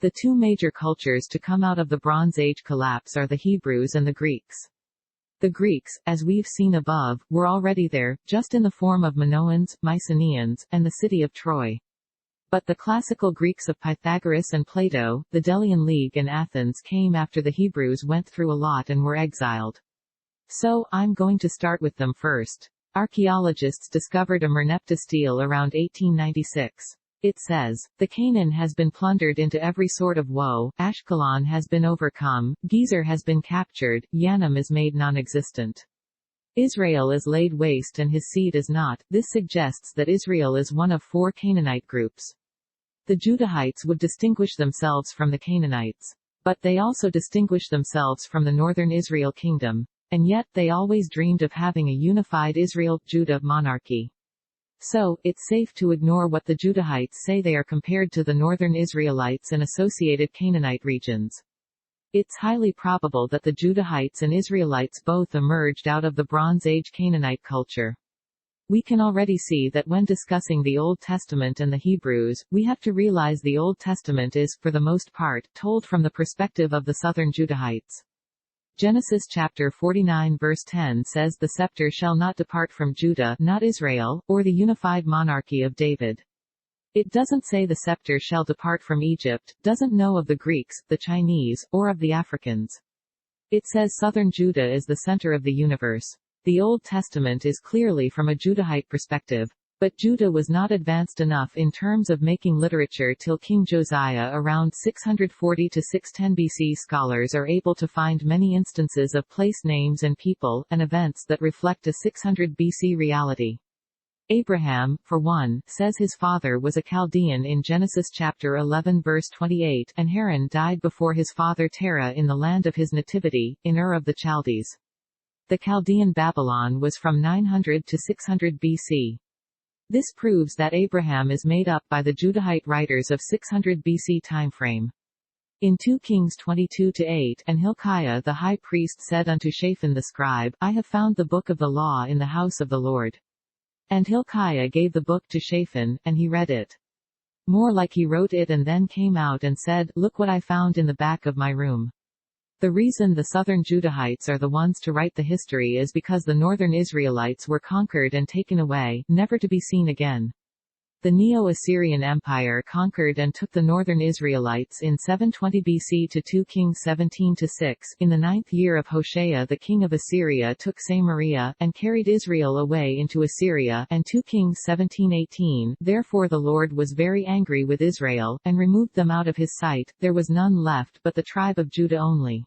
The two major cultures to come out of the Bronze Age collapse are the Hebrews and the Greeks. The Greeks, as we've seen above, were already there, just in the form of Minoans, Mycenaeans, and the city of Troy. But the classical Greeks of Pythagoras and Plato, the Delian League and Athens came after the Hebrews went through a lot and were exiled. So, I'm going to start with them first. Archaeologists discovered a Merneptah stele around 1896. It says, "The Canaan has been plundered into every sort of woe, Ashkelon has been overcome, Gezer has been captured, Yanam is made non-existent. Israel is laid waste and his seed is not." This suggests that Israel is one of 4 Canaanite groups. The Judahites would distinguish themselves from the Canaanites. But they also distinguish themselves from the northern Israel kingdom. And yet, they always dreamed of having a unified Israel-Judah monarchy. So, it's safe to ignore what the Judahites say they are compared to the northern Israelites and associated Canaanite regions. It's highly probable that the Judahites and Israelites both emerged out of the Bronze Age Canaanite culture. We can already see that when discussing the Old Testament and the Hebrews, we have to realize the Old Testament is, for the most part, told from the perspective of the southern Judahites. Genesis chapter 49 verse 10 says the scepter shall not depart from Judah, not Israel, or the unified monarchy of David. It doesn't say the scepter shall depart from Egypt, doesn't know of the Greeks, the Chinese, or of the Africans. It says southern Judah is the center of the universe. The Old Testament is clearly from a Judahite perspective. But Judah was not advanced enough in terms of making literature till King Josiah around 640 to 610 BC. Scholars are able to find many instances of place names and people, and events that reflect a 600 BC reality. Abraham, for one, says his father was a Chaldean in Genesis chapter 11 verse 28, and Haran died before his father Terah in the land of his nativity, in Ur of the Chaldees. The Chaldean Babylon was from 900 to 600 BC. This proves that Abraham is made up by the Judahite writers of 600 BC timeframe. In 2 Kings 22-8, and Hilkiah the high priest said unto Shaphan the scribe, I have found the book of the law in the house of the Lord. And Hilkiah gave the book to Shaphan, and he read it. More like he wrote it and then came out and said, Look what I found in the back of my room. The reason the southern Judahites are the ones to write the history is because the northern Israelites were conquered and taken away, never to be seen again. The Neo-Assyrian Empire conquered and took the northern Israelites in 720 BC to 2 Kings 17-6. In the 9th year of Hoshea the king of Assyria took Samaria, and carried Israel away into Assyria, and 2 Kings 17:18. Therefore the Lord was very angry with Israel, and removed them out of his sight, there was none left but the tribe of Judah only.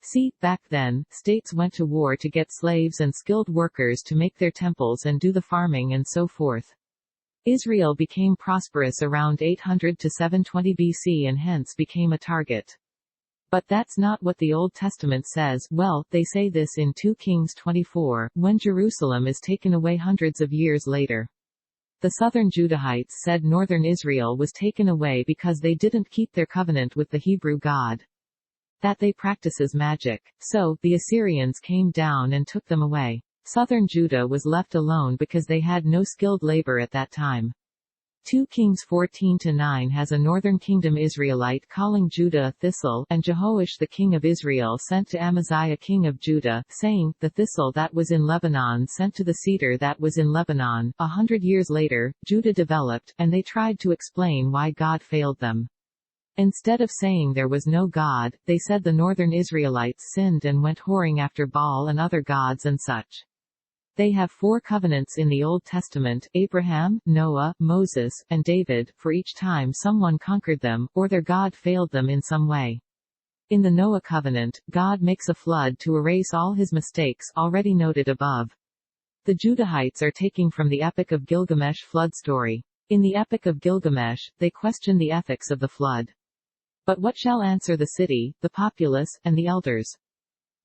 See, back then, states went to war to get slaves and skilled workers to make their temples and do the farming and so forth. Israel became prosperous around 800 to 720 BC and hence became a target. But that's not what the Old Testament says. Well, they say this in 2 Kings 24, when Jerusalem is taken away hundreds of years later. The southern Judahites said northern Israel was taken away because they didn't keep their covenant with the Hebrew God. That they practices magic. So, the Assyrians came down and took them away. Southern Judah was left alone because they had no skilled labor at that time. 2 Kings 14-9 has a northern kingdom Israelite calling Judah a thistle, and Jehoash the king of Israel sent to Amaziah king of Judah, saying, The thistle that was in Lebanon sent to the cedar that was in Lebanon. 100 years later, Judah developed, and they tried to explain why God failed them. Instead of saying there was no God, they said the northern Israelites sinned and went whoring after Baal and other gods and such. They have 4 covenants in the Old Testament, Abraham, Noah, Moses, and David, for each time someone conquered them, or their God failed them in some way. In the Noah covenant, God makes a flood to erase all his mistakes, already noted above. The Judahites are taking from the Epic of Gilgamesh flood story. In the Epic of Gilgamesh, they question the ethics of the flood. But what shall answer the city, the populace, and the elders?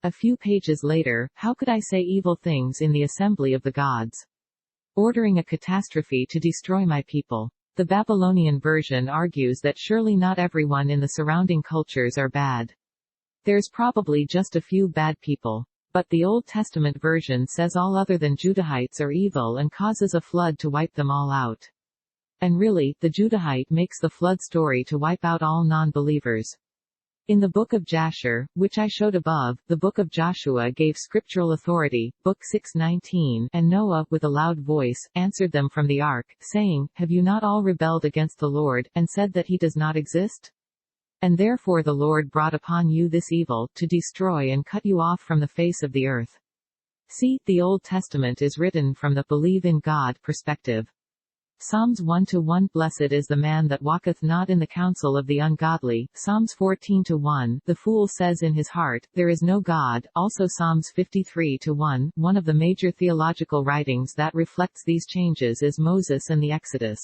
A few pages later, how could I say evil things in the assembly of the gods? Ordering a catastrophe to destroy my people. The Babylonian version argues that surely not everyone in the surrounding cultures are bad. There's probably just a few bad people. But the Old Testament version says all other than Judahites are evil and causes a flood to wipe them all out. And really, the Judahite makes the flood story to wipe out all non-believers. In the book of Jasher, which I showed above, the book of Joshua gave scriptural authority, book 6:19, and Noah, with a loud voice, answered them from the ark, saying, Have you not all rebelled against the Lord, and said that he does not exist? And therefore the Lord brought upon you this evil, to destroy and cut you off from the face of the earth. See, the Old Testament is written from the believe in God perspective. Psalms 1-1 Blessed is the man that walketh not in the counsel of the ungodly. Psalms 14-1 The fool says in his heart, There is no God. Also Psalms 53-1 One of the major theological writings that reflects these changes is Moses and the Exodus.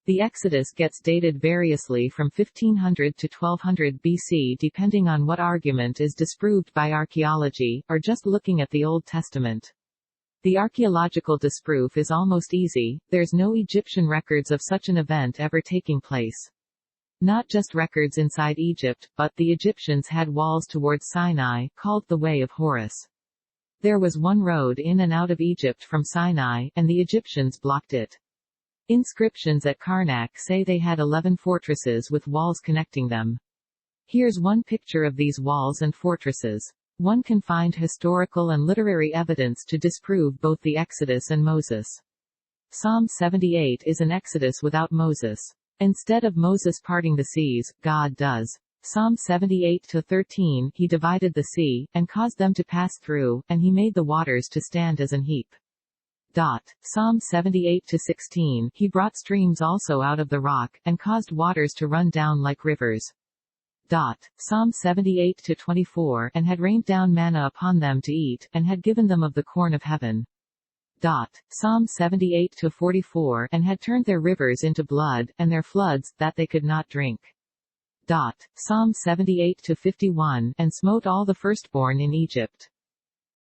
The Exodus gets dated variously from 1500 to 1200 BC depending on what argument is disproved by archaeology, or just looking at the Old Testament. The archaeological disproof is almost easy, there's no Egyptian records of such an event ever taking place. Not just records inside Egypt, but the Egyptians had walls towards Sinai, called the Way of Horus. There was one road in and out of Egypt from Sinai, and the Egyptians blocked it. Inscriptions at Karnak say they had 11 fortresses with walls connecting them. Here's one picture of these walls and fortresses. One can find historical and literary evidence to disprove both the Exodus and Moses. Psalm 78 is an Exodus without Moses. Instead of Moses parting the seas, God does. Psalm 78-13 He divided the sea, and caused them to pass through, and he made the waters to stand as an heap. Psalm 78-16 He brought streams also out of the rock, and caused waters to run down like rivers. Psalm 78-24 And had rained down manna upon them to eat, and had given them of the corn of heaven. Psalm 78-44 And had turned their rivers into blood, and their floods, that they could not drink. Psalm 78-51 And smote all the firstborn in Egypt.